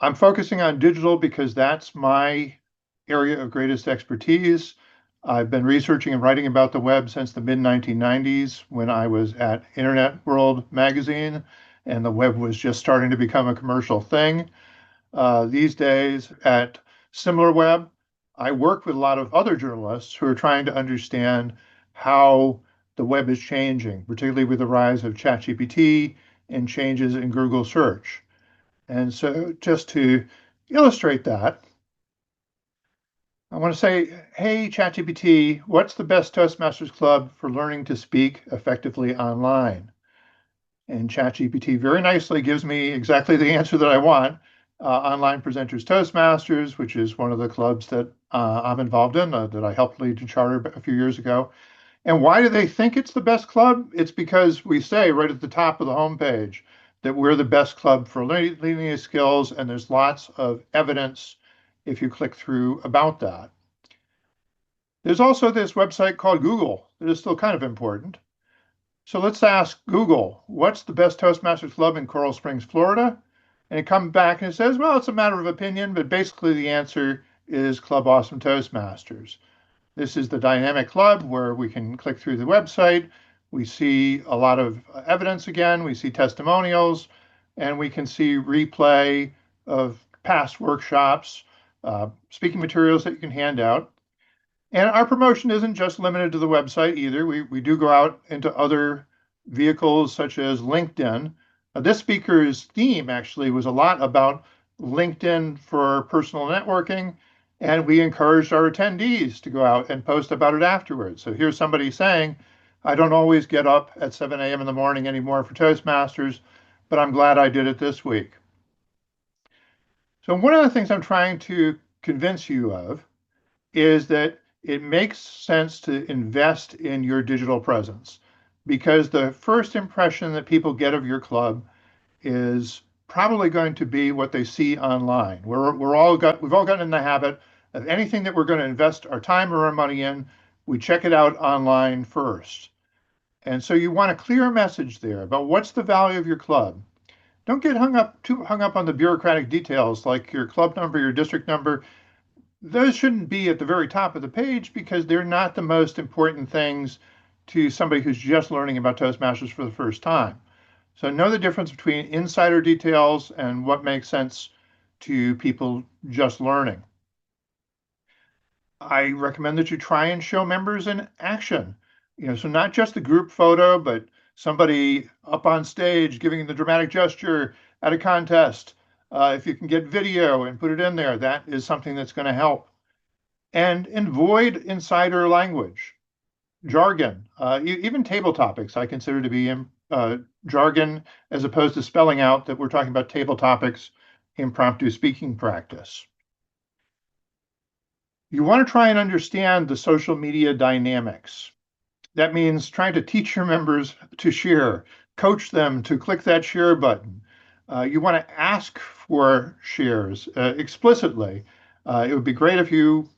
I'm focusing on digital because that's my area of greatest expertise. I've been researching and writing about the web since the mid 1990s when I was at Internet World magazine and the web was just starting to become a commercial thing. These days at SimilarWeb, I work with a lot of other journalists who are trying to understand how the web is changing, particularly with the rise of ChatGPT and changes in Google search. And so, just to illustrate that, I want to say, hey, ChatGPT, what's the best Toastmasters club for learning to speak effectively online? And ChatGPT very nicely gives me exactly the answer that I want. Online Presenters Toastmasters, which is one of the clubs that I'm involved in, that I helped lead to charter a few years ago. And why do they think it's the best club? It's because we say right at the top of the homepage that we're the best club for learning these skills, and there's lots of evidence if you click through about that. There's also this website called Google that is still kind of important. So let's ask Google, what's the best Toastmasters club in Coral Springs, Florida? And it comes back and it says, well, it's a matter of opinion, but basically the answer is Club Awesome Toastmasters. This is the dynamic club where we can click through the website. We see a lot of evidence again. We see testimonials, and we can see replay of past workshops, speaking materials that you can hand out. And our promotion isn't just limited to the website either. We do go out into other vehicles such as LinkedIn. This speaker's theme actually was a lot about LinkedIn for personal networking, and we encouraged our attendees to go out and post about it afterwards. So here's somebody saying, I don't always get up at 7 a.m. in the morning anymore for Toastmasters, but I'm glad I did it this week. So one of the things I'm trying to convince you of is that it makes sense to invest in your digital presence because the first impression that people get of your club is probably going to be what they see online. We've all gotten in the habit of anything that we're going to invest our time or our money in, we check it out online first. And so you want a clear message there about what's the value of your club. Don't get too hung up on the bureaucratic details like your club number, your district number. Those shouldn't be at the very top of the page because they're not the most important things to somebody who's just learning about Toastmasters for the first time. So know the difference between insider details and what makes sense to people just learning. I recommend that you try and show members in action. So not just the group photo, but somebody up on stage giving the dramatic gesture at a contest. If you can get video and put it in there, that is something that's going to help. And avoid insider language, jargon, even table topics I consider to be jargon as opposed to spelling out that we're talking about table topics, impromptu speaking practice. You want to try and understand the social media dynamics. That means trying to teach your members to share, coach them to click that share button. You want to ask for shares explicitly. It would be great if you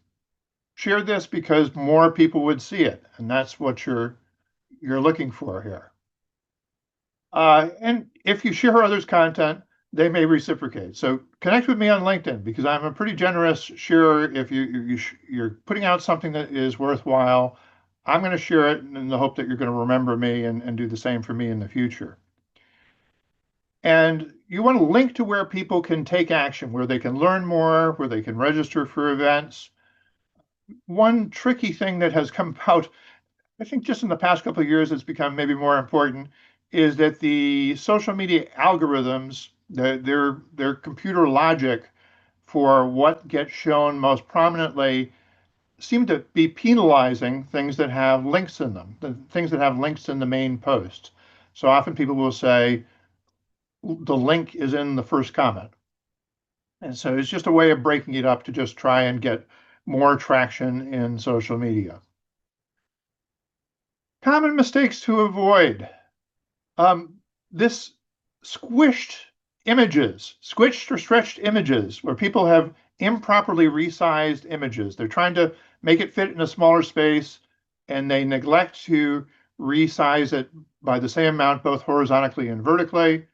shared this because more people would see it, and that's what you're looking for here. And if you share others' content, they may reciprocate. So connect with me on LinkedIn because I'm a pretty generous sharer. If you're putting out something that is worthwhile, I'm going to share it in the hope that you're going to remember me and do the same for me in the future. And you want to link to where people can take action, where they can learn more, where they can register for events. One tricky thing that has come about, I think just in the past couple of years, it's become maybe more important, is that the social media algorithms, their computer logic for what gets shown most prominently seem to be penalizing things that have links in them, the things that have links in the main post. So often people will say, the link is in the first comment. And so it's just a way of breaking it up to just try and get more traction in social media. Common mistakes to avoid. This squished squished or stretched images, where people have improperly resized images. They're trying to make it fit in a smaller space, and they neglect to resize it by the same amount, both horizontally and vertically.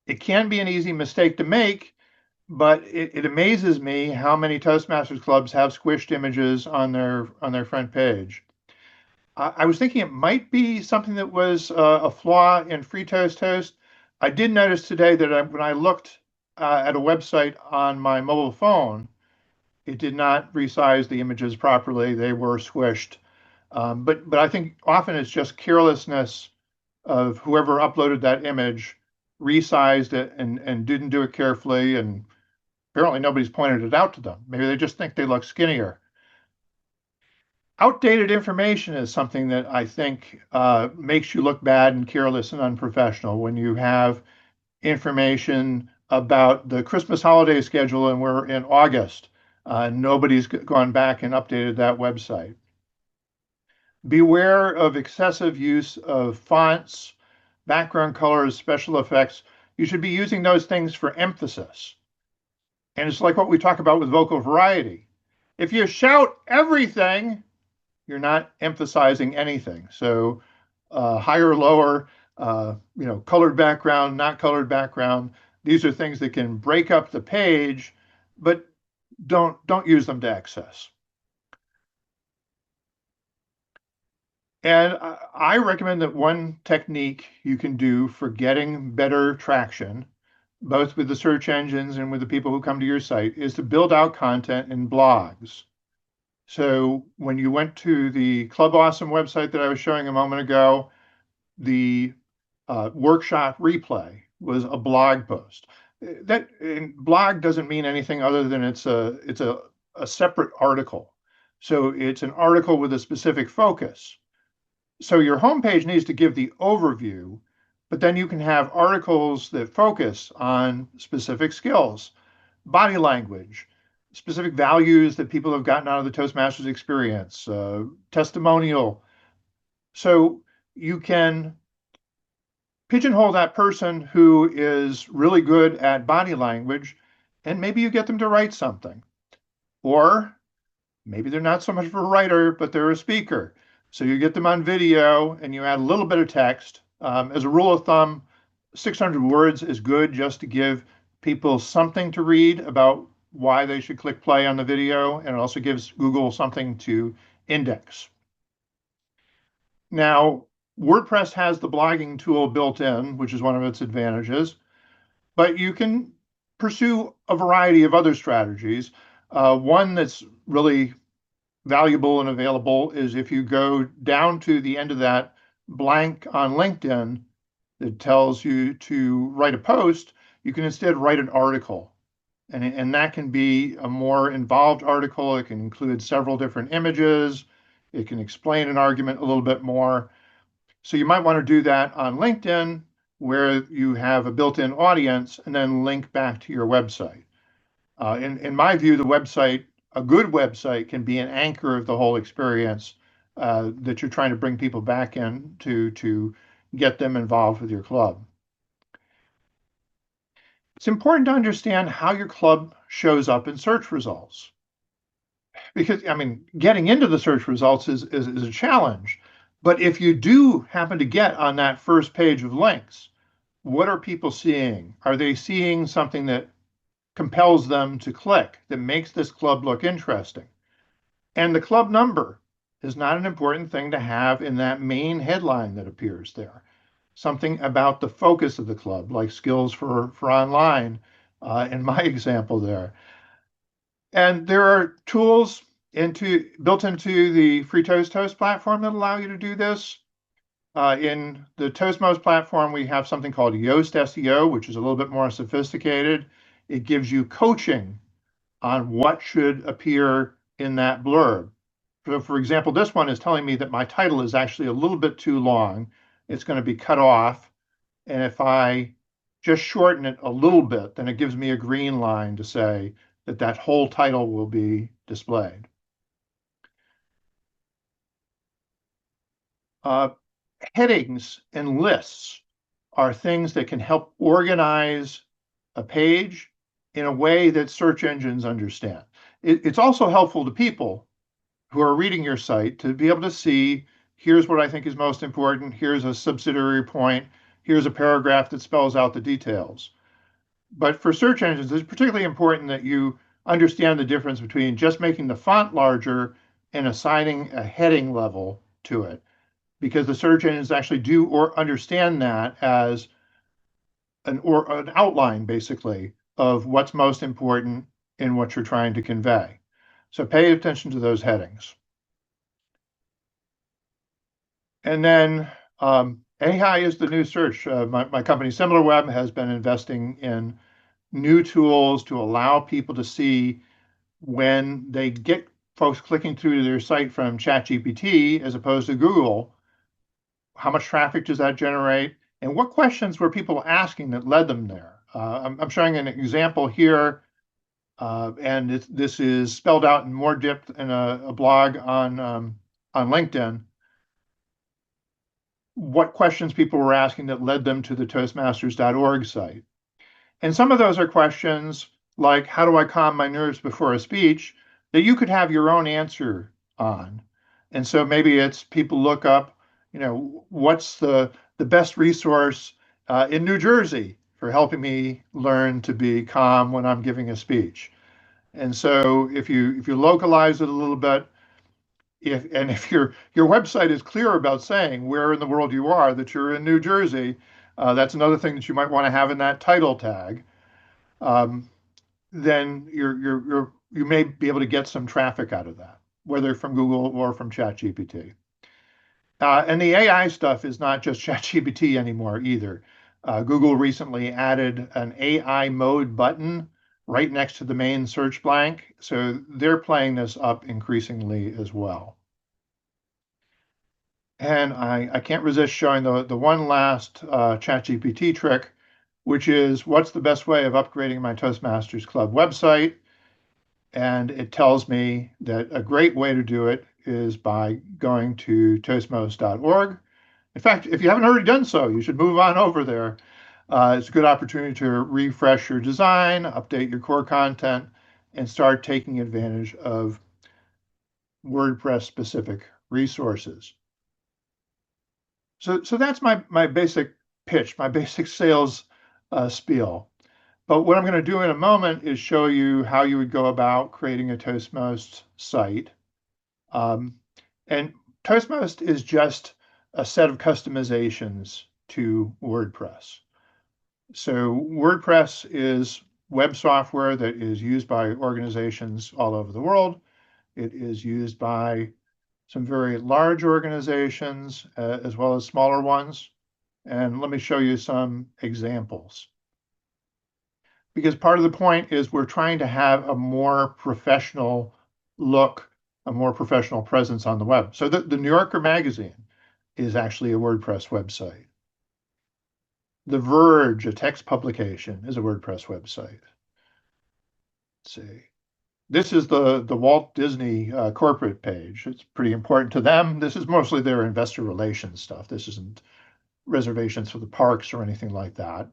It can be an easy mistake to make, but it amazes me how many Toastmasters clubs have squished images on their front page. I was thinking it might be something that was a flaw in Free Toast Toast. I did notice today that when I looked at a website on my mobile phone, it did not resize the images properly. They were squished. But I think often it's just carelessness of whoever uploaded that image, resized it and didn't do it carefully. And apparently nobody's pointed it out to them. Maybe they just think they look skinnier. Outdated information is something that I think makes you look bad and careless and unprofessional when you have information about the Christmas holiday schedule and we're in August. Nobody's gone back and updated that website. Beware of excessive use of fonts, background colors, special effects. You should be using those things for emphasis. And it's like what we talk about with vocal variety. If you shout everything, you're not emphasizing anything. So higher, lower, colored background, not colored background. These are things that can break up the page, but don't use them to excess. And I recommend that one technique you can do for getting better traction, both with the search engines and with the people who come to your site, is to build out content in blogs. So when you went to the Club Awesome website that I was showing a moment ago, the workshop replay was a blog post. That blog doesn't mean anything other than it's a separate article. So it's an article with a specific focus. So your homepage needs to give the overview, but then you can have articles that focus on specific skills, body language, specific values that people have gotten out of the Toastmasters experience, testimonial. So you can pigeonhole that person who is really good at body language, and maybe you get them to write something. Or maybe they're not so much of a writer, but they're a speaker. So you get them on video and you add a little bit of text. As a rule of thumb, 600 words is good just to give people something to read about why they should click play on the video, and it also gives Google something to index. Now, WordPress has the blogging tool built in, which is one of its advantages, but you can pursue a variety of other strategies. One that's really valuable and available is if you go down to the end of that blank on LinkedIn that tells you to write a post, you can instead write an article. And that can be a more involved article. It can include several different images. It can explain an argument a little bit more. So you might want to do that on LinkedIn where you have a built-in audience and then link back to your website. In my view, a good website can be an anchor of the whole experience that you're trying to bring people back in to get them involved with your club. It's important to understand how your club shows up in search results. Because, I mean, getting into the search results is a challenge. But if you do happen to get on that first page of links, what are people seeing? Are they seeing something that compels them to click, that makes this club look interesting? And the club number is not an important thing to have in that main headline that appears there. Something about the focus of the club, like skills for online, in my example there. And there are tools built into the Free Toast Toast platform that allow you to do this. In the Toastmost platform, we have something called Yoast SEO, which is a little bit more sophisticated. It gives you coaching on what should appear in that blurb. So, for example, this one is telling me that my title is actually a little bit too long. It's going to be cut off. And if I just shorten it a little bit, then it gives me a green line to say that that whole title will be displayed. Uh, Headings and lists are things that can help organize a page in a way that search engines understand. It's also helpful to people who are reading your site to be able to see, here's what I think is most important, here's a subsidiary point, here's a paragraph that spells out the details. But for search engines, it's particularly important that you understand the difference between just making the font larger and assigning a heading level to it, because the search engines actually do or understand that as an outline, basically, of what's most important in what you're trying to convey. So pay attention to those headings. And then AI is the new search. My company, SimilarWeb, has been investing in new tools to allow people to see when they get folks clicking through to their site from ChatGPT as opposed to Google, how much traffic does that generate? And what questions were people asking that led them there? I'm showing an example here, and this is spelled out in more depth in a blog on LinkedIn. What questions people were asking that led them to the Toastmasters.org site. And some of those are questions like, how do I calm my nerves before a speech, that you could have your own answer on. And so maybe it's people look up, what's the best resource in New Jersey for helping me learn to be calm when I'm giving a speech. And so if you localize it a little bit, if your website is clear about saying where in the world you are, that you're in New Jersey, that's another thing that you might want to have in that title tag. Um, then you may be able to get some traffic out of that, whether from Google or from ChatGPT. And the AI stuff is not just ChatGPT anymore either. Google recently added an AI mode button right next to the main search blank, so they're playing this up increasingly as well. And I can't resist showing the one last ChatGPT trick, which is what's the best way of upgrading my Toastmasters Club website? And it tells me that a great way to do it is by going to toastmost.org. In fact, if you haven't already done so, you should move on over there. It's a good opportunity to refresh your design, update your core content, and start taking advantage of WordPress specific resources. So that's my basic pitch, my basic sales spiel. But what I'm going to do in a moment is show you how you would go about creating a Toastmost site. And Toastmost is just a set of customizations to WordPress. So WordPress is web software that is used by organizations all over the world. It is used by some very large organizations as well as smaller ones. And let me show you some examples. Because part of the point is we're trying to have a more professional look, a more professional presence on the web. So the New Yorker magazine is actually a WordPress website. The Verge, a text publication, is a WordPress website. Let's see. This is the Walt Disney corporate page. It's pretty important to them. This is mostly their investor relations stuff. This isn't reservations for the parks or anything like that.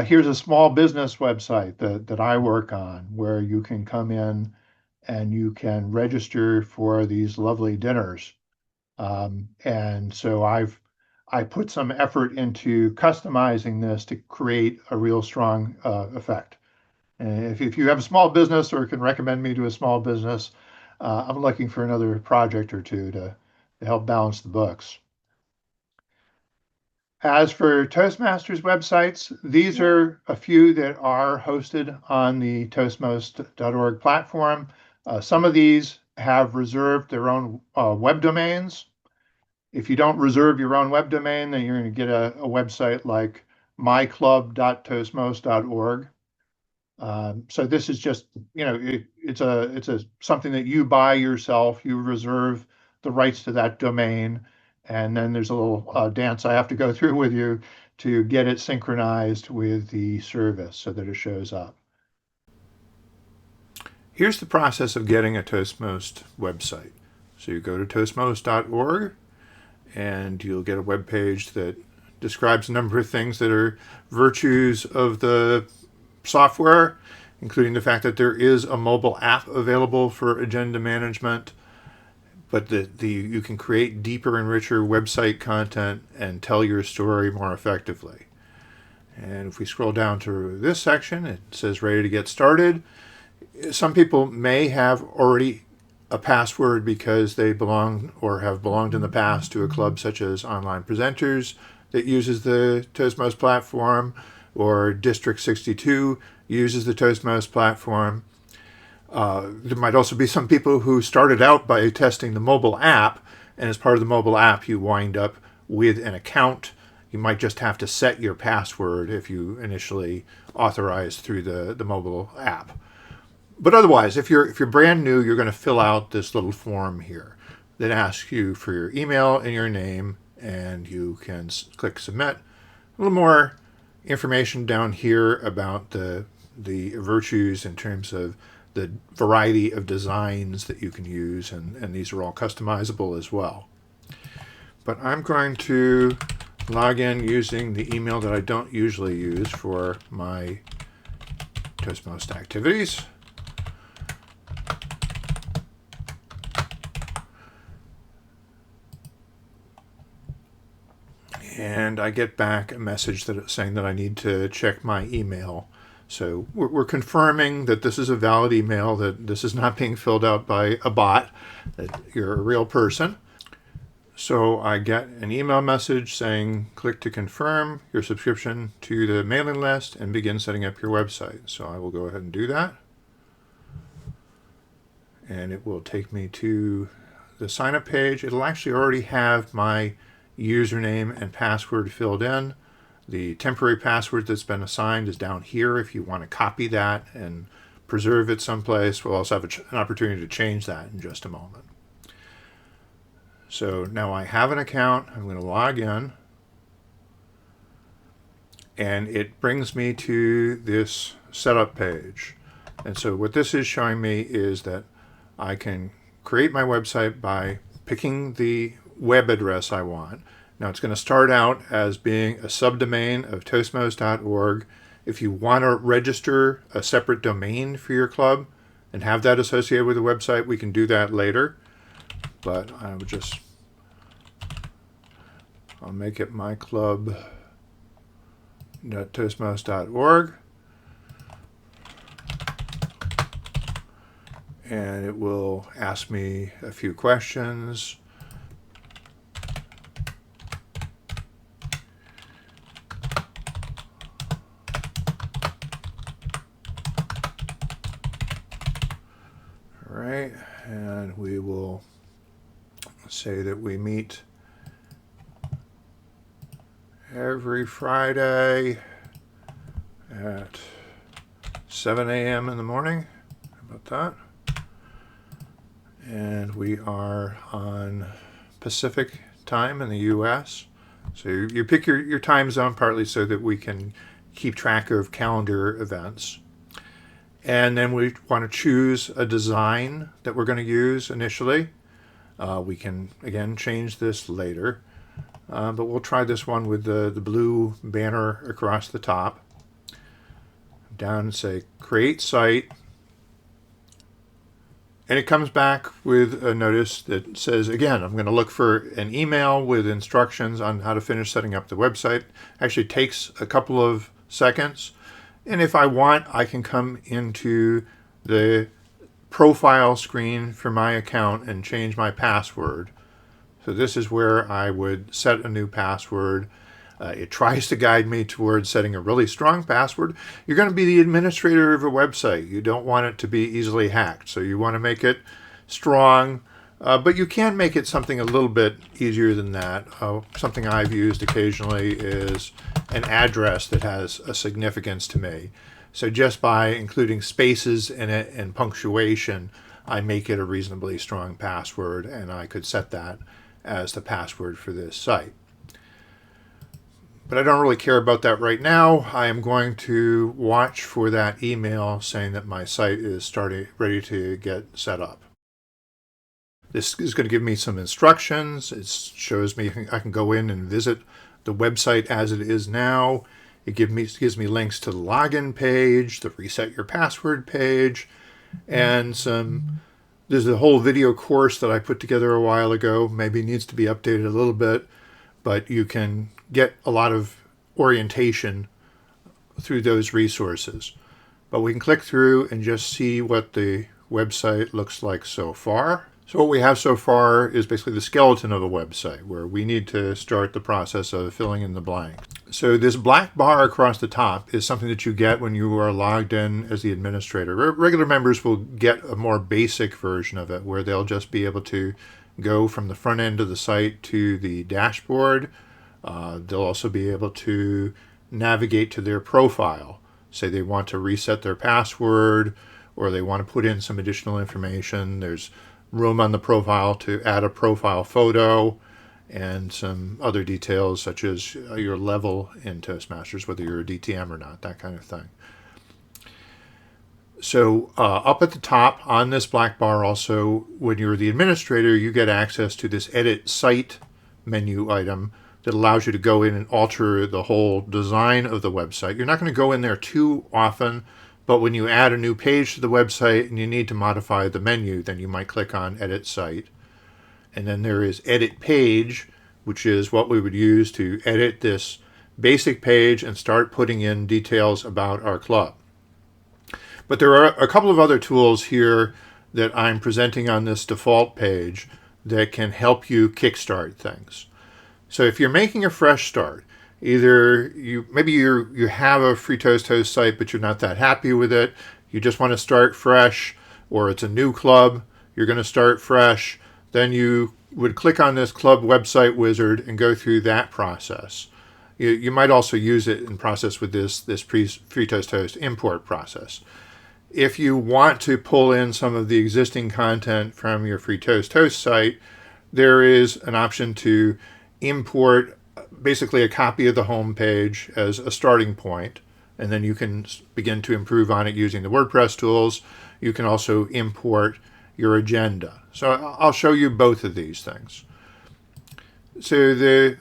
Here's a small business website that I work on where you can come in and you can register for these lovely dinners. And so I put some effort into customizing this to create a real strong effect. And if you have a small business or can recommend me to a small business, I'm looking for another project or two to help balance the books. As for Toastmasters websites, these are a few that are hosted on the toastmost.org platform. Some of these have reserved their own web domains. If you don't reserve your own web domain, then you're going to get a website like myclub.toastmost.org. So this is just, it's a something that you buy yourself. You reserve the rights to that domain, and then there's a little dance I have to go through with you to get it synchronized with the service so that it shows up. Here's the process of getting a Toastmost website. So you go to toastmost.org, and you'll get a web page that describes a number of things that are virtues of the software, including the fact that there is a mobile app available for agenda management, but you can create deeper and richer website content and tell your story more effectively. And if we scroll down to this section, it says ready to get started. Some people may have already a password because they belong or have belonged in the past to a club such as Online Presenters that uses the Toastmost platform, or District 62 uses the Toastmost platform. There might also be some people who started out by testing the mobile app, and as part of the mobile app you wind up with an account. You might just have to set your password if you initially authorized through the mobile app. But otherwise, if you're brand new, you're going to fill out this little form here that asks you for your email and your name, and you can click submit. A little more information down here about the virtues in terms of the variety of designs that you can use, and these are all customizable as well. But I'm going to log in using the email that I don't usually use for my Toastmost activities. And I get back a message saying that I need to check my email. So we're confirming that this is a valid email, that this is not being filled out by a bot, that you're a real person. So I get an email message saying, click to confirm your subscription to the mailing list and begin setting up your website. So I will go ahead and do that. And it will take me to the sign up page. It'll actually already have my username and password filled in. The temporary password that's been assigned is down here if you want to copy that and preserve it someplace. We'll also have an opportunity to change that in just a moment. So now I have an account. I'm going to log in, and it brings me to this setup page. And so what this is showing me is that I can create my website by picking the web address I want. Now it's going to start out as being a subdomain of toastmost.org. If you want to register a separate domain for your club and have that associated with the website, we can do that later. But I'll make it myclub.toastmost.org. And it will ask me a few questions. All right, and we will say that we meet every Friday at 7 a.m. in the morning. How about that? And we are on Pacific time in the US. So you pick your time zone partly so that we can keep track of calendar events. And then we want to choose a design that we're going to use initially. We can, again, change this later. But we'll try this one with the blue banner across the top. Down and say create site. And it comes back with a notice that says, again, I'm going to look for an email with instructions on how to finish setting up the website. Actually takes a couple of seconds. And if I want, I can come into the profile screen for my account and change my password. So this is where I would set a new password. It tries to guide me towards setting a really strong password. You're going to be the administrator of a website. You don't want it to be easily hacked. So you want to make it strong, but you can make it something a little bit easier than that. Something I've used occasionally is an address that has a significance to me. So just by including spaces in it and punctuation, I make it a reasonably strong password, and I could set that as the password for this site. But I don't really care about that right now. I am going to watch for that email saying that my site is ready to get set up. This is going to give me some instructions. It shows me I can go in and visit the website as it is now. It gives me links to the login page, the reset your password page, and there's a whole video course that I put together a while ago. Maybe needs to be updated a little bit, but you can get a lot of orientation through those resources. But we can click through and just see what the website looks like so far. So what we have so far is basically the skeleton of a website where we need to start the process of filling in the blanks. So this black bar across the top is something that you get when you are logged in as the administrator. Regular members will get a more basic version of it where they'll just be able to go from the front end of the site to the dashboard. They'll also be able to navigate to their profile. Say they want to reset their password or they want to put in some additional information. There's room on the profile to add a profile photo and some other details such as your level in Toastmasters, whether you're a DTM or not, that kind of thing. So up at the top on this black bar also, when you're the administrator, you get access to this Edit Site menu item that allows you to go in and alter the whole design of the website. You're not going to go in there too often, but when you add a new page to the website and you need to modify the menu, then you might click on Edit Site. And then there is Edit Page, which is what we would use to edit this basic page and start putting in details about our club. But there are a couple of other tools here that I'm presenting on this default page that can help you kickstart things. So if you're making a fresh start, either you have a free Toast site, but you're not that happy with it, you just want to start fresh, or it's a new club, you're going to start fresh, then you would click on this club website wizard and go through that process. You might also use it in process with this free Toast import process. If you want to pull in some of the existing content from your free Toast site, there is an option to import basically a copy of the home page as a starting point, and then you can begin to improve on it using the WordPress tools. You can also import your agenda. So I'll show you both of these things. So the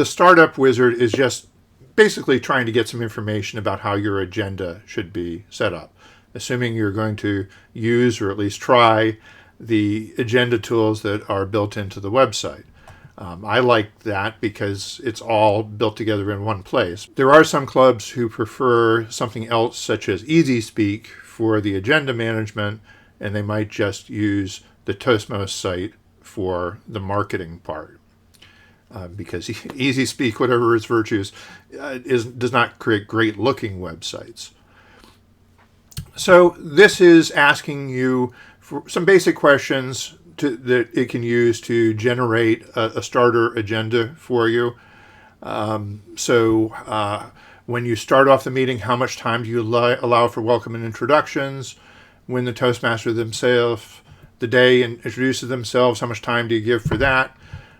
startup wizard is just basically trying to get some information about how your agenda should be set up, assuming you're going to use or at least try the agenda tools that are built into the website. I like that because it's all built together in one place. There are some clubs who prefer something else, such as Easy Speak for the agenda management, and they might just use the Toastmost site for the marketing part. Because Easy Speak, whatever its virtues, does not create great looking websites. So this is asking you for some basic questions that it can use to generate a starter agenda for you. When you start off the meeting, how much time do you allow for welcome and introductions? When the Toastmaster themselves, the day introduces themselves, how much time do you give for that?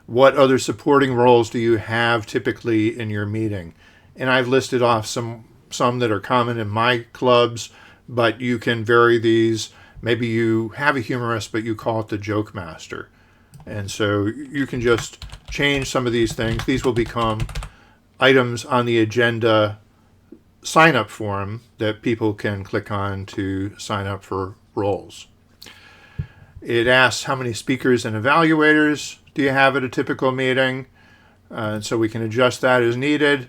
What other supporting roles do you have typically in your meeting? And I've listed off some that are common in my clubs, but you can vary these. Maybe you have a humorist, but you call it the joke master. And so you can just change some of these things. These will become items on the agenda sign-up form that people can click on to sign up for roles. It asks how many speakers and evaluators do you have at a typical meeting. So we can adjust that as needed.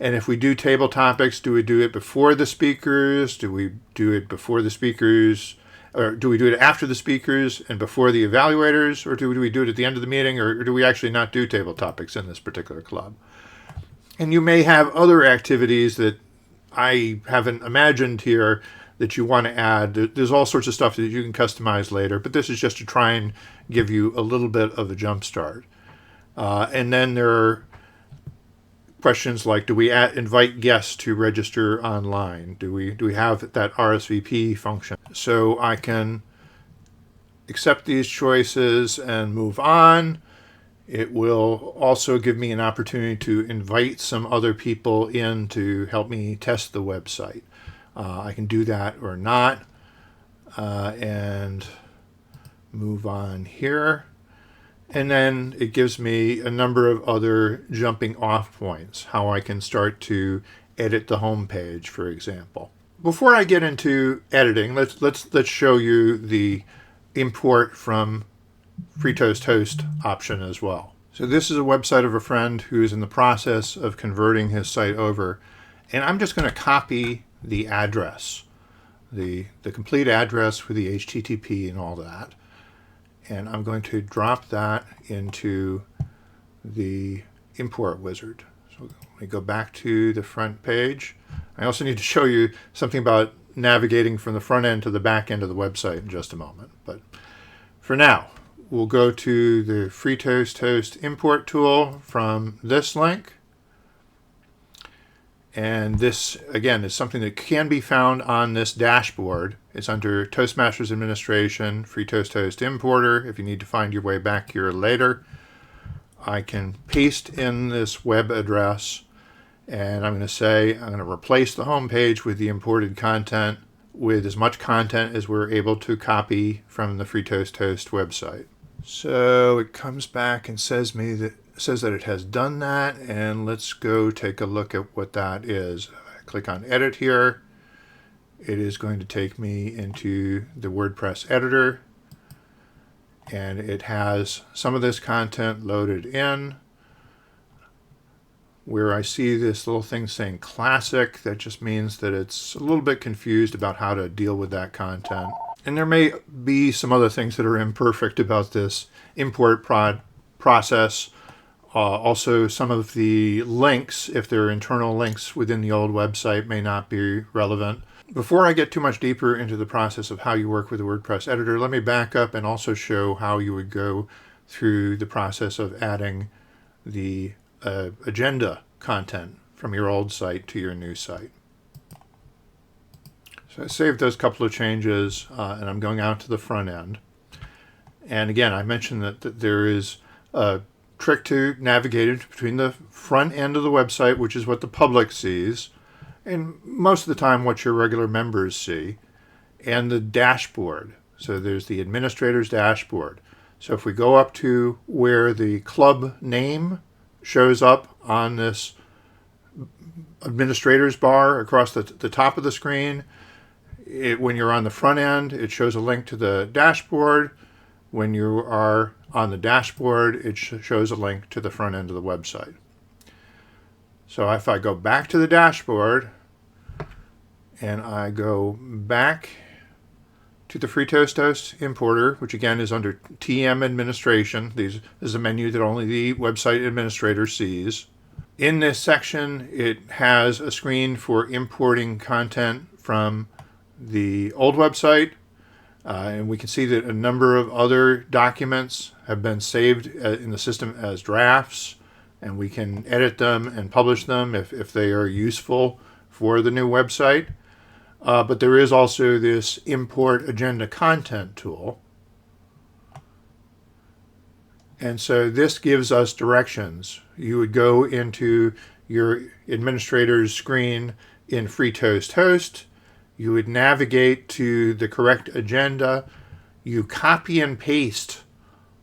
And if we do table topics, do we do it before the speakers? Do we do it before the speakers? Or do we do it after the speakers and before the evaluators? Or do we do it at the end of the meeting? Or do we actually not do table topics in this particular club? And you may have other activities that I haven't imagined here that you want to add. There's all sorts of stuff that you can customize later, but this is just to try and give you a little bit of a jump start. And then there are questions like, do we invite guests to register online? Do we have that RSVP function? So I can accept these choices and move on. It will also give me an opportunity to invite some other people in to help me test the website. I can do that or not, and move on here. And then it gives me a number of other jumping off points, how I can start to edit the home page, for example. Before I get into editing, let's show you the import from Free Toast Host option as well. So this is a website of a friend who is in the process of converting his site over, And I'm just going to copy the address, the complete address for the HTTP and all that. And I'm going to drop that into the import wizard. So let me go back to the front page. I also need to show you something about navigating from the front end to the back end of the website in just a moment. But for now, we'll go to the FreeToast import tool from this link. And this, again, is something that can be found on this dashboard. It's under Toastmasters Administration, FreeToast Importer, if you need to find your way back here later. I can paste in this web address, and I'm going to say I'm going to replace the home page with the imported content with as much content as we're able to copy from the FreeToast website. So it comes back and says that it has done that, and let's go take a look at what that is. I click on edit here. It is going to take me into the WordPress editor, and it has some of this content loaded in. Where I see this little thing saying classic, that just means that it's a little bit confused about how to deal with that content. And there may be some other things that are imperfect about this import process. Also, some of the links, if they're internal links within the old website, may not be relevant. Before I get too much deeper into the process of how you work with the WordPress editor, let me back up and also show how you would go through the process of adding the agenda content from your old site to your new site. So I saved those couple of changes, and I'm going out to the front end. And again, I mentioned that there is a trick to navigating between the front end of the website, which is what the public sees, and most of the time what your regular members see, and the dashboard. So there's the administrator's dashboard. So if we go up to where the club name shows up on this administrator's bar across the top of the screen, when you're on the front end, it shows a link to the dashboard. When you are on the dashboard, it shows a link to the front end of the website. So if I go back to the dashboard and I go back to the FreeToast importer, which again is under TM administration. This is a menu that only the website administrator sees. In this section, it has a screen for importing content from the old website. And we can see that a number of other documents have been saved in the system as drafts, and we can edit them and publish them if they are useful for the new website. But there is also this import agenda content tool. And so this gives us directions. You would go into your administrator's screen in FreeToast Host. You would navigate to the correct agenda. You copy and paste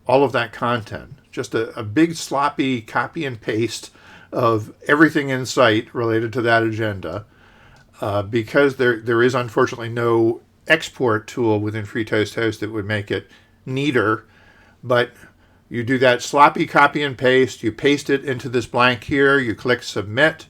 all of that content. Just a big sloppy copy and paste of everything in sight related to that agenda. Because there is unfortunately no export tool within FreeToast Host that would make it neater, but you do that sloppy copy and paste, you paste it into this blank here, you click submit,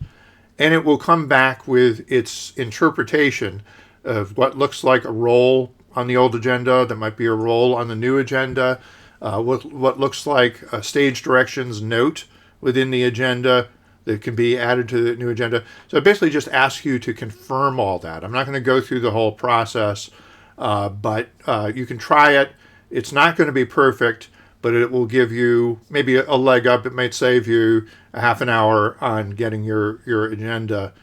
and it will come back with its interpretation of what looks like a role on the old agenda that might be a role on the new agenda, what looks like a stage directions note within the agenda that can be added to the new agenda. So it basically just asks you to confirm all that. I'm not going to go through the whole process, but you can try it. It's not going to be perfect, but it will give you maybe a leg up. It might save you a half an hour on getting your agenda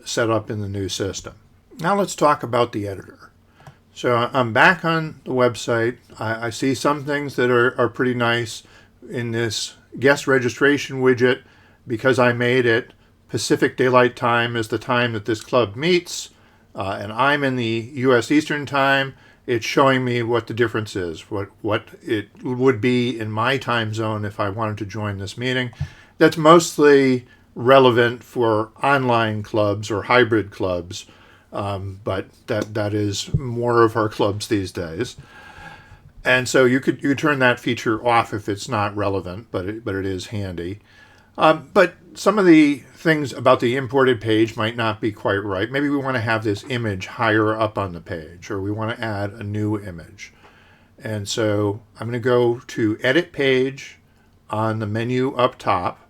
set up in the new system. Now let's talk about the editor. So I'm back on the website. I see some things that are pretty nice in this guest registration widget. Because I made it Pacific Daylight Time is the time that this club meets, and I'm in the U.S. Eastern Time, it's showing me what the difference is, what it would be in my time zone if I wanted to join this meeting. That's mostly relevant for online clubs or hybrid clubs, but that is more of our clubs these days. And so you could turn that feature off if it's not relevant, but it is handy. But some of the things about the imported page might not be quite right. Maybe we want to have this image higher up on the page, or we want to add a new image. And so I'm going to go to Edit Page on the menu up top.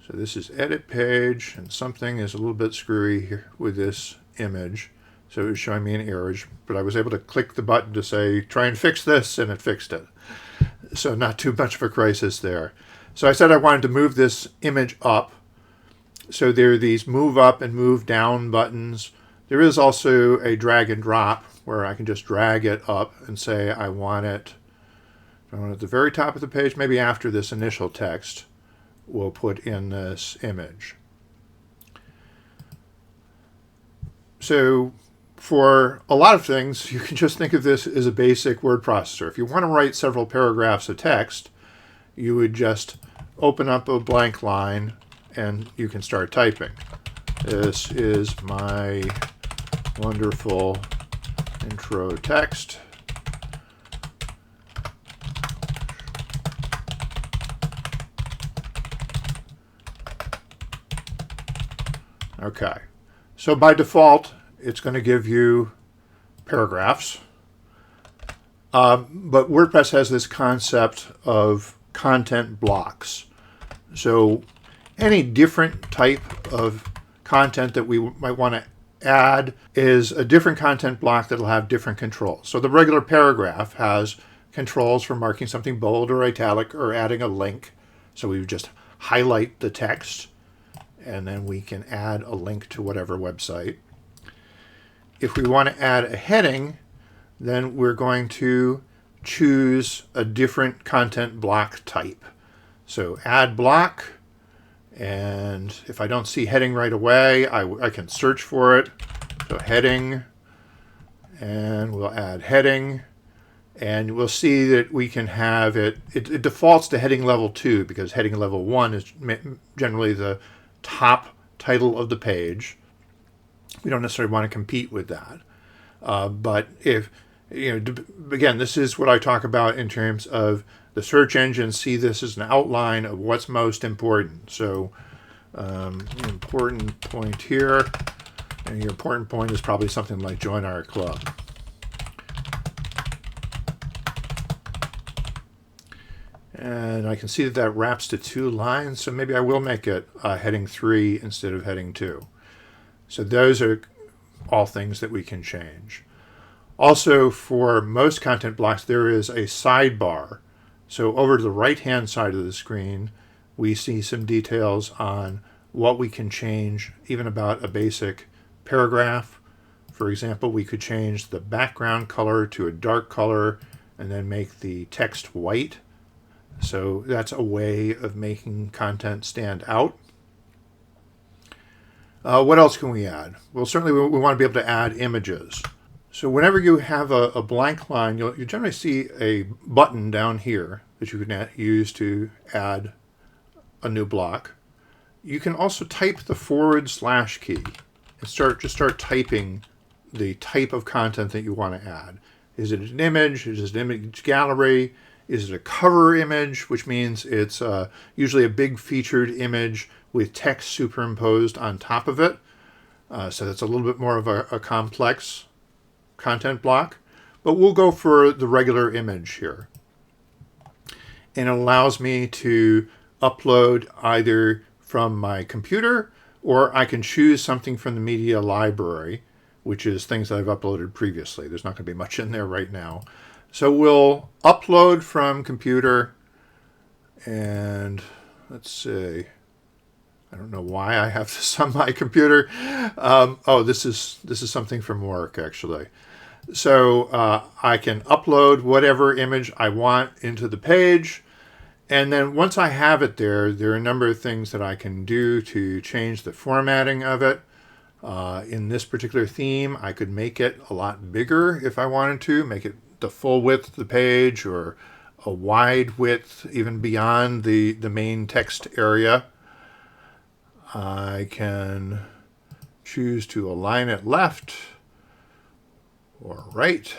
So this is Edit Page, and something is a little bit screwy here with this image. So it was showing me an error, but I was able to click the button to say, try and fix this, and it fixed it. So not too much of a crisis there. So I said I wanted to move this image up. So there are these move up and move down buttons. There is also a drag and drop where I can just drag it up and say I want it at the very top of the page, maybe after this initial text. We'll put in this image. So for a lot of things, you can just think of this as a basic word processor. If you want to write several paragraphs of text, you would just open up a blank line and you can start typing. This is my wonderful intro text. Okay, so by default, it's going to give you paragraphs. But WordPress has this concept of content blocks. So any different type of content that we might want to add is a different content block that will have different controls. So the regular paragraph has controls for marking something bold or italic or adding a link. So we would just highlight the text, and then we can add a link to whatever website. If we want to add a heading, then we're going to choose a different content block type. So add block, and if I don't see heading right away, I can search for it. So heading, and we'll add heading, and we'll see that we can have it defaults to heading level 2 because heading level 1 is generally the top title of the page. We don't necessarily want to compete with that. But if, again, this is what I talk about in terms of the search engine see this as an outline of what's most important. So important point here, and your important point is probably something like join our club. And I can see that wraps to 2 lines, so maybe I will make it heading 3 instead of heading 2. So those are all things that we can change. Also, for most content blocks, there is a sidebar. So over to the right-hand side of the screen, we see some details on what we can change, even about a basic paragraph. For example, we could change the background color to a dark color and then make the text white. So that's a way of making content stand out. What else can we add? Well, certainly we want to be able to add images. So whenever you have a blank line, you'll generally see a button down here that you can use to add a new block. You can also type the / key and start typing the type of content that you want to add. Is it an image? Is it an image gallery? Is it a cover image, which means it's usually a big featured image with text superimposed on top of it. So that's a little bit more of a complex content block. But we'll go for the regular image here. And it allows me to upload either from my computer, or I can choose something from the media library, which is things that I've uploaded previously. There's not going to be much in there right now. So we'll upload from computer, and let's see. I don't know why I have this on my computer. This is something from work, actually. So I can upload whatever image I want into the page, and then once I have it there are a number of things that I can do to change the formatting of it. In this particular theme, I could make it a lot bigger if I wanted to, make it the full width of the page or a wide width even beyond the main text area. I can choose to align it left or right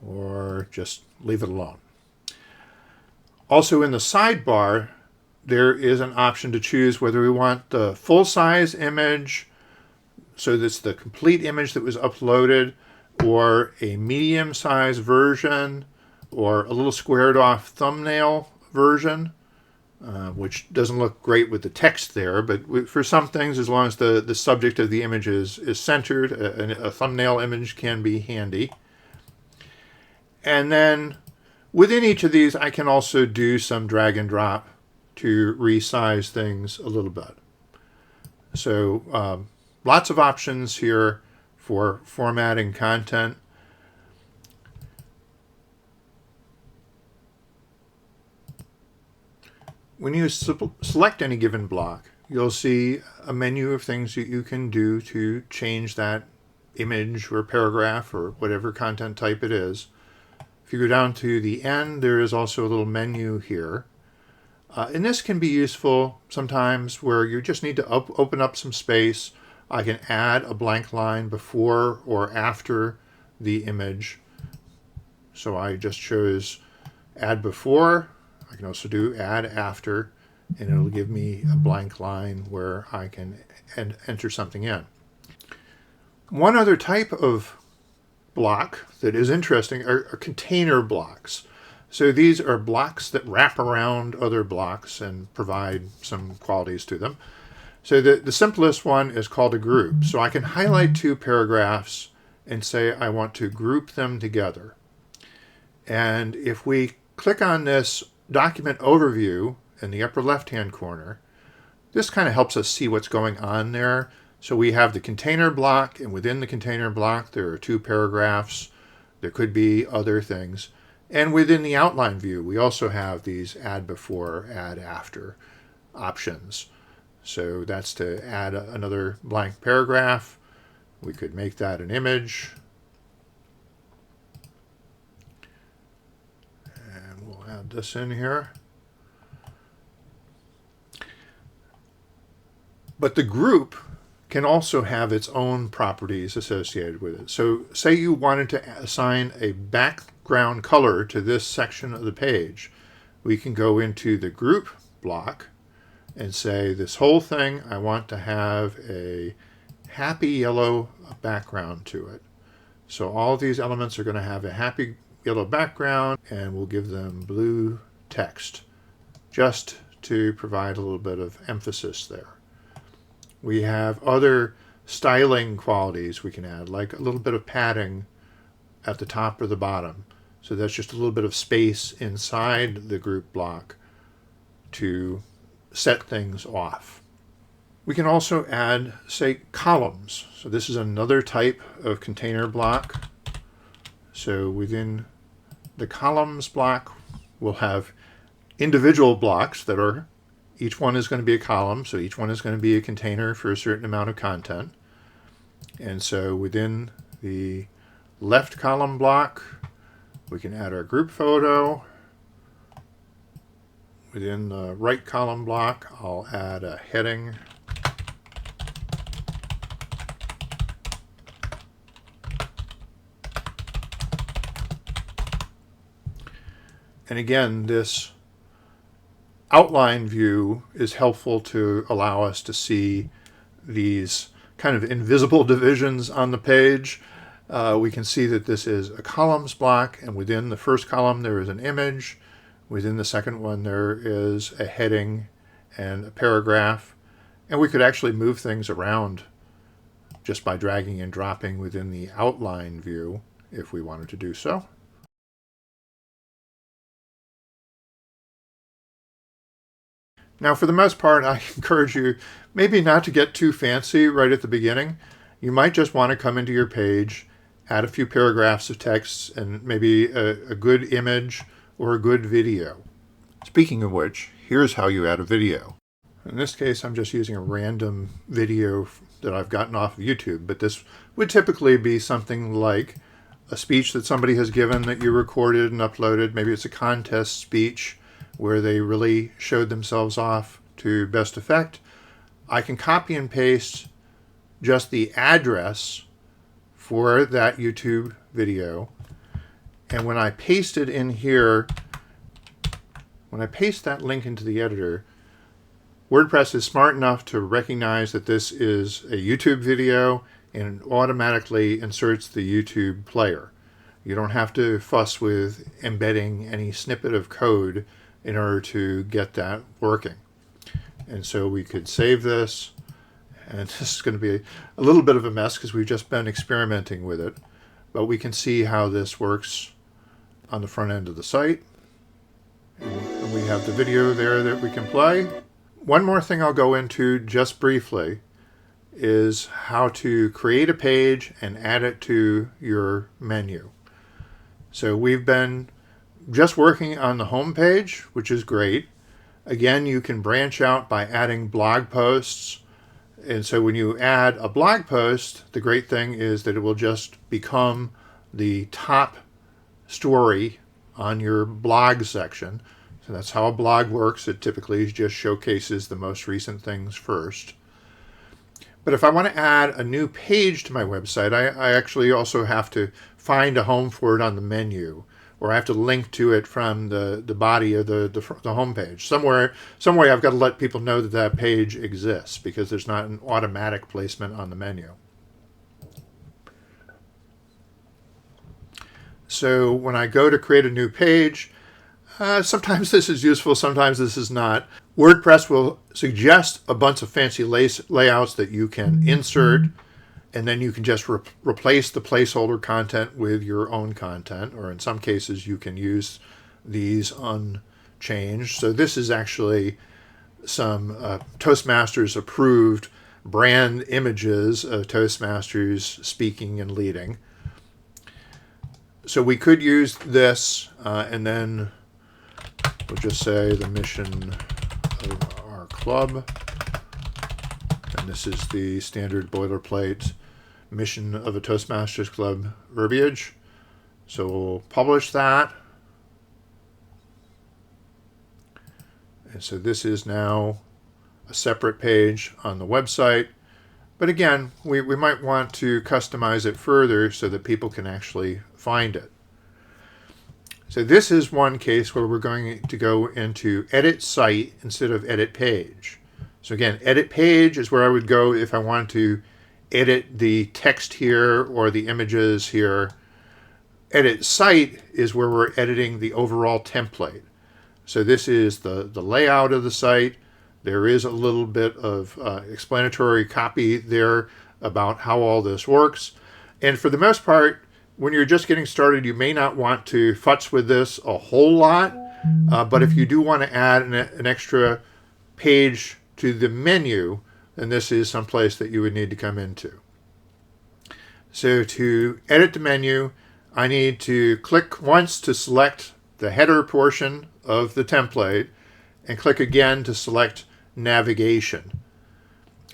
or just leave it alone. Also in the sidebar, there is an option to choose whether we want the full-size image, so that's the complete image that was uploaded, or a medium-size version, or a little squared-off thumbnail version, which doesn't look great with the text there, but for some things, as long as the subject of the image is centered, a thumbnail image can be handy. And then within each of these, I can also do some drag and drop to resize things a little bit. So lots of options here for formatting content. When you select any given block, you'll see a menu of things that you can do to change that image or paragraph or whatever content type it is. If you go down to the end, there is also a little menu here. And this can be useful sometimes where you just need to open up some space. I can add a blank line before or after the image. So I just chose add before. I can also do add after, and it'll give me a blank line where I can enter something in. One other type of block that is interesting are container blocks. So these are blocks that wrap around other blocks and provide some qualities to them. So the simplest one is called a group. So I can highlight two paragraphs and say I want to group them together. And if we click on this document overview in the upper left-hand corner, this kind of helps us see what's going on there. So we have the container block, and within the container block, there are two paragraphs. There could be other things. And within the outline view, we also have these add before, add after options. So that's to add another blank paragraph. We could make that an image. And we'll add this in here. But the group can also have its own properties associated with it. So say you wanted to assign a background color to this section of the page. We can go into the group block and say this whole thing, I want to have a happy yellow background to it. So all of these elements are going to have a happy yellow background, and we'll give them blue text just to provide a little bit of emphasis there. We have other styling qualities we can add, like a little bit of padding at the top or the bottom. So that's just a little bit of space inside the group block to set things off. We can also add, say, columns. So this is another type of container block. So within the columns block, we'll have individual blocks that are, each one is going to be a column, so each one is going to be a container for a certain amount of content. And so within the left column block, we can add our group photo. Within the right column block, I'll add a heading. And again, this outline view is helpful to allow us to see these kind of invisible divisions on the page. We can see that this is a columns block, and within the first column there is an image. Within the second one there is a heading and a paragraph. And we could actually move things around just by dragging and dropping within the outline view if we wanted to do so. Now, for the most part, I encourage you maybe not to get too fancy right at the beginning. You might just want to come into your page, add a few paragraphs of text, and maybe a good image or a good video. Speaking of which, here's how you add a video. In this case, I'm just using a random video that I've gotten off of YouTube, but this would typically be something like a speech that somebody has given that you recorded and uploaded. Maybe it's a contest speech where they really showed themselves off to best effect. I can copy and paste just the address for that YouTube video, And when I paste it in here, when I paste that link into the editor, WordPress is smart enough to recognize that this is a YouTube video and it automatically inserts the YouTube player. You don't have to fuss with embedding any snippet of code in order to get that working. And so we could save this, and this is going to be a little bit of a mess because we've just been experimenting with it, but we can see how this works on the front end of the site. And we have the video there that we can play. One more thing I'll go into just briefly is how to create a page and add it to your menu. So we've been just working on the home page, which is great. Again, you can branch out by adding blog posts. And so when you add a blog post, the great thing is that it will just become the top story on your blog section. So that's how a blog works. It typically just showcases the most recent things first. But if I want to add a new page to my website, I actually also have to find a home for it on the menu, or I have to link to it from the body of the home page. Some way I've got to let people know that that page exists because there's not an automatic placement on the menu. So when I go to create a new page, sometimes this is useful, sometimes this is not. WordPress will suggest a bunch of fancy layouts that you can insert, and then you can just replace the placeholder content with your own content, or in some cases you can use these unchanged. So this is actually some Toastmasters approved brand images of Toastmasters speaking and leading. So we could use this and then we'll just say the mission of our club. And this is the standard boilerplate mission of a Toastmasters Club verbiage. So we'll publish that. And so this is now a separate page on the website. But again, we might want to customize it further so that people can actually find it. So this is one case where we're going to go into edit site instead of edit page. So again, edit page is where I would go if I wanted to edit the text here or the images here. Edit site is where we're editing the overall template. So this is the layout of the site. There is a little bit of explanatory copy there about how all this works. And for the most part, when you're just getting started, you may not want to futz with this a whole lot. But if you do want to add an extra page to the menu, then this is some place that you would need to come into. So to edit the menu, I need to click once to select the header portion of the template and click again to select navigation.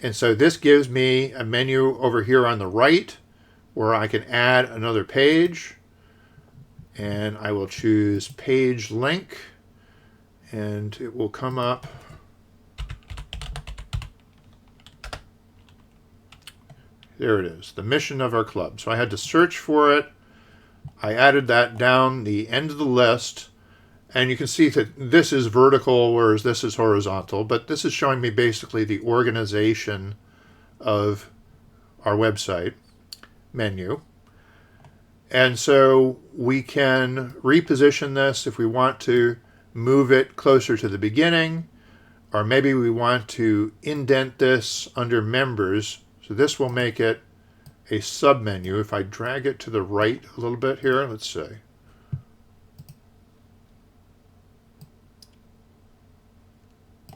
And so this gives me a menu over here on the right where I can add another page, and I will choose page link, and it will come up. There it is, the mission of our club. So I had to search for it. I added that down the end of the list, and you can see that this is vertical, whereas this is horizontal, but this is showing me basically the organization of our website menu. And so we can reposition this if we want to move it closer to the beginning, or maybe we want to indent this under members. So this will make it a submenu. If I drag it to the right a little bit here, let's see.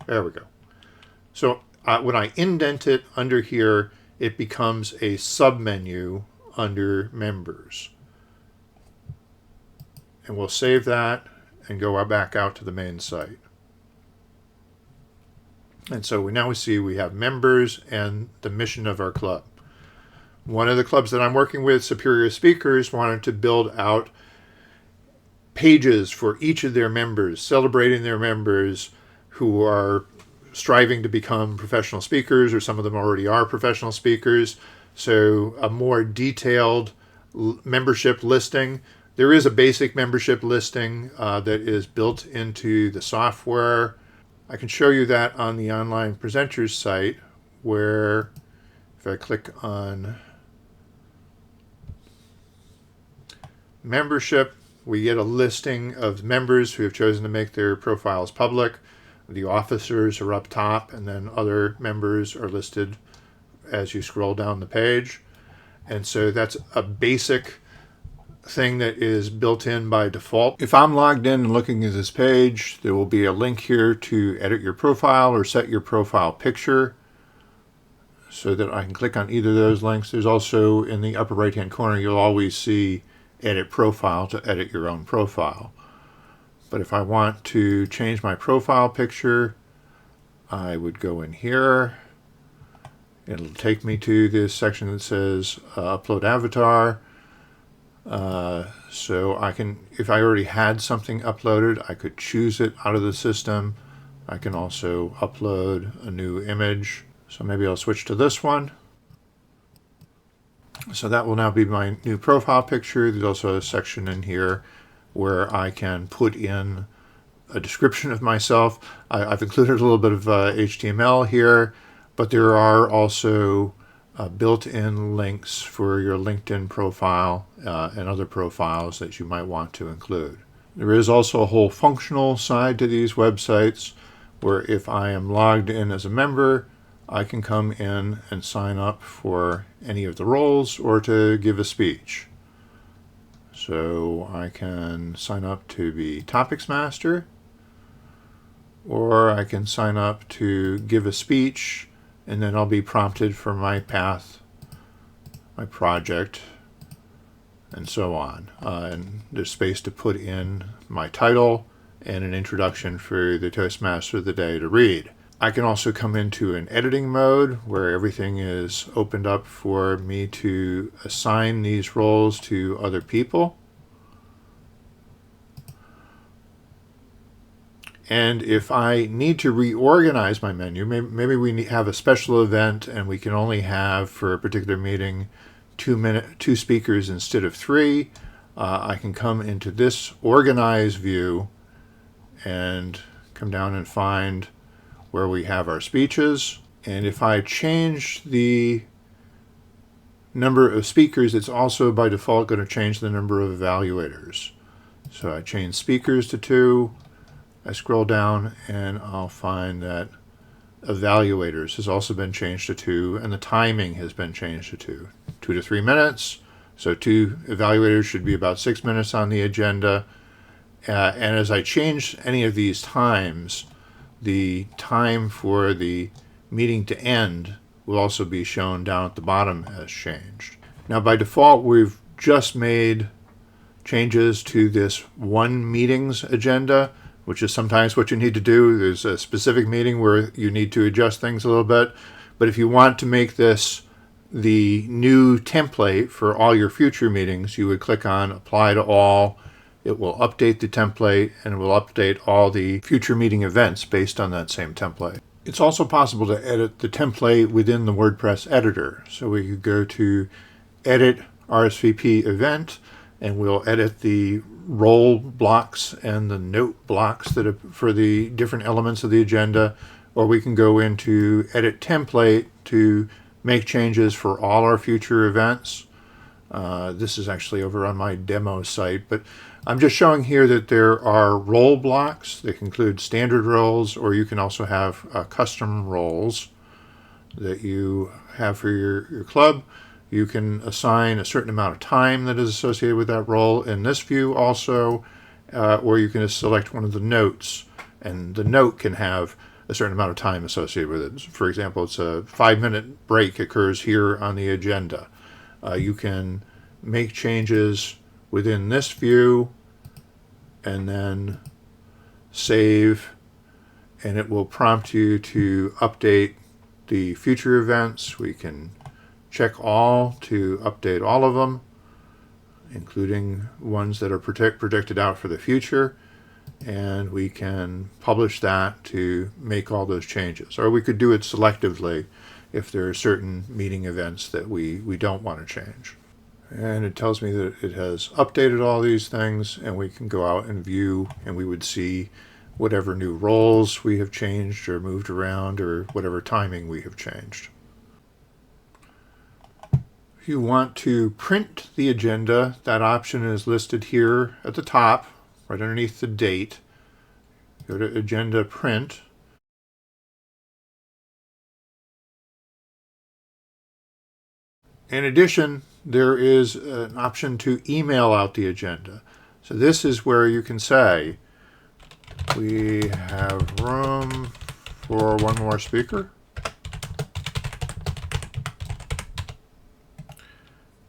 There we go. So when I indent it under here, it becomes a submenu under members. And we'll save that and go back out to the main site. And so now we see we have members and the mission of our club. One of the clubs that I'm working with, Superior Speakers, wanted to build out pages for each of their members, celebrating their members who are striving to become professional speakers, or some of them already are professional speakers. So a more detailed membership listing. There is a basic membership listing that is built into the software. I can show you that on the online presenters site, where if I click on membership, we get a listing of members who have chosen to make their profiles public. The officers are up top, and then other members are listed as you scroll down the page. And so that's a basic thing that is built in by default. If I'm logged in and looking at this page, there will be a link here to edit your profile or set your profile picture, so that I can click on either of those links. There's also, in the upper right hand corner, you'll always see edit profile to edit your own profile. But if I want to change my profile picture, I would go in here. It'll take me to this section that says upload avatar. So I can, if I already had something uploaded, I could choose it out of the system. I can also upload a new image. So maybe I'll switch to this one. So that will now be my new profile picture. There's also a section in here where I can put in a description of myself. I've included a little bit of HTML here, but there are also built-in links for your LinkedIn profile and other profiles that you might want to include. There is also a whole functional side to these websites, where if I am logged in as a member, I can come in and sign up for any of the roles or to give a speech. So I can sign up to be Topics Master, or I can sign up to give a speech, and then I'll be prompted for my path, my project, and so on. And there's space to put in my title and an introduction for the Toastmaster of the day to read. I can also come into an editing mode where everything is opened up for me to assign these roles to other people. And if I need to reorganize my menu, maybe we have a special event and we can only have, for a particular meeting, 2 speakers instead of 3, I can come into this organize view and come down and find where we have our speeches. And if I change the number of speakers, it's also by default going to change the number of evaluators. So I change speakers to 2. I scroll down and I'll find that evaluators has also been changed to 2, and the timing has been changed to 2 to 3 minutes. So 2 evaluators should be about 6 minutes on the agenda. And as I change any of these times, the time for the meeting to end will also be shown down at the bottom as changed. Now, by default, we've just made changes to this one meetings agenda, which is sometimes what you need to do. There's a specific meeting where you need to adjust things a little bit. But if you want to make this the new template for all your future meetings, you would click on Apply to All. It will update the template, and it will update all the future meeting events based on that same template. It's also possible to edit the template within the WordPress editor. So we could go to Edit RSVP Event, and we'll edit the role blocks and the note blocks that are for the different elements of the agenda. Or we can go into Edit Template to make changes for all our future events. This is actually over on my demo site, but I'm just showing here that there are role blocks. They can include standard roles, or you can also have custom roles that you have for your club. You can assign a certain amount of time that is associated with that role in this view also, or you can just select one of the notes, and the note can have a certain amount of time associated with it. For example, it's a 5-minute break occurs here on the agenda. You can make changes within this view and then save, and it will prompt you to update the future events. We can check all to update all of them, including ones that are projected out for the future, and we can publish that to make all those changes. Or we could do it selectively if there are certain meeting events that we don't want to change. And it tells me that it has updated all these things, and we can go out and view, and we would see whatever new roles we have changed or moved around, or whatever timing we have changed. If you want to print the agenda, that option is listed here at the top, right underneath the date. Go to Agenda Print. In addition, there is an option to email out the agenda. So this is where you can say, we have room for one more speaker.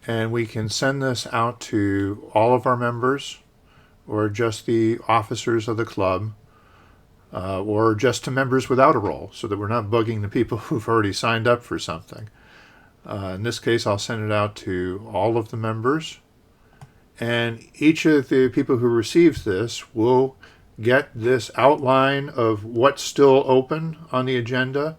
And we can send this out to all of our members, or just the officers of the club, or just to members without a role, so that we're not bugging the people who've already signed up for something. In this case, I'll send it out to all of the members. And each of the people who receives this will get this outline of what's still open on the agenda.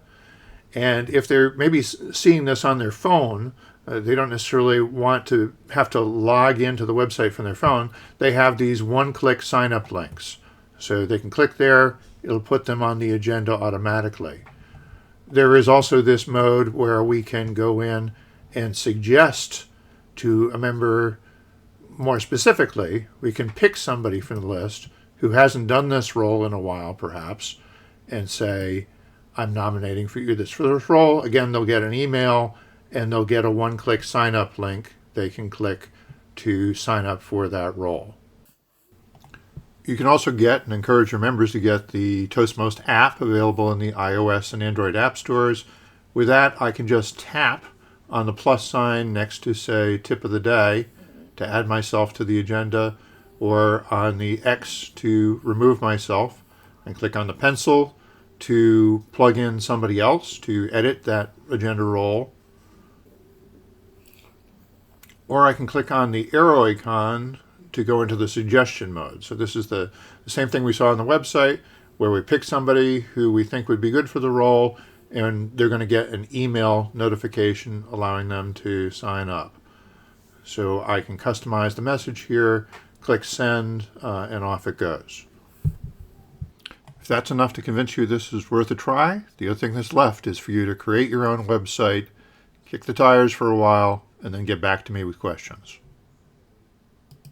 And if they're maybe seeing this on their phone, they don't necessarily want to have to log into the website from their phone. They have these one-click sign-up links. So they can click there, it'll put them on the agenda automatically. There is also this mode where we can go in and suggest to a member more specifically. We can pick somebody from the list who hasn't done this role in a while, perhaps, and say, I'm nominating for you for this role. Again, they'll get an email and they'll get a one-click sign-up link they can click to sign up for that role. You can also get and encourage your members to get the Toastmost app available in the iOS and Android app stores. With that, I can just tap on the plus sign next to, say, Tip of the Day to add myself to the agenda, or on the X to remove myself, and click on the pencil to plug in somebody else to edit that agenda role. Or I can click on the arrow icon to go into the suggestion mode. So this is the same thing we saw on the website, where we pick somebody who we think would be good for the role, and they're going to get an email notification allowing them to sign up. So I can customize the message here, click send, and off it goes. If that's enough to convince you this is worth a try, the other thing that's left is for you to create your own website, kick the tires for a while, and then get back to me with questions.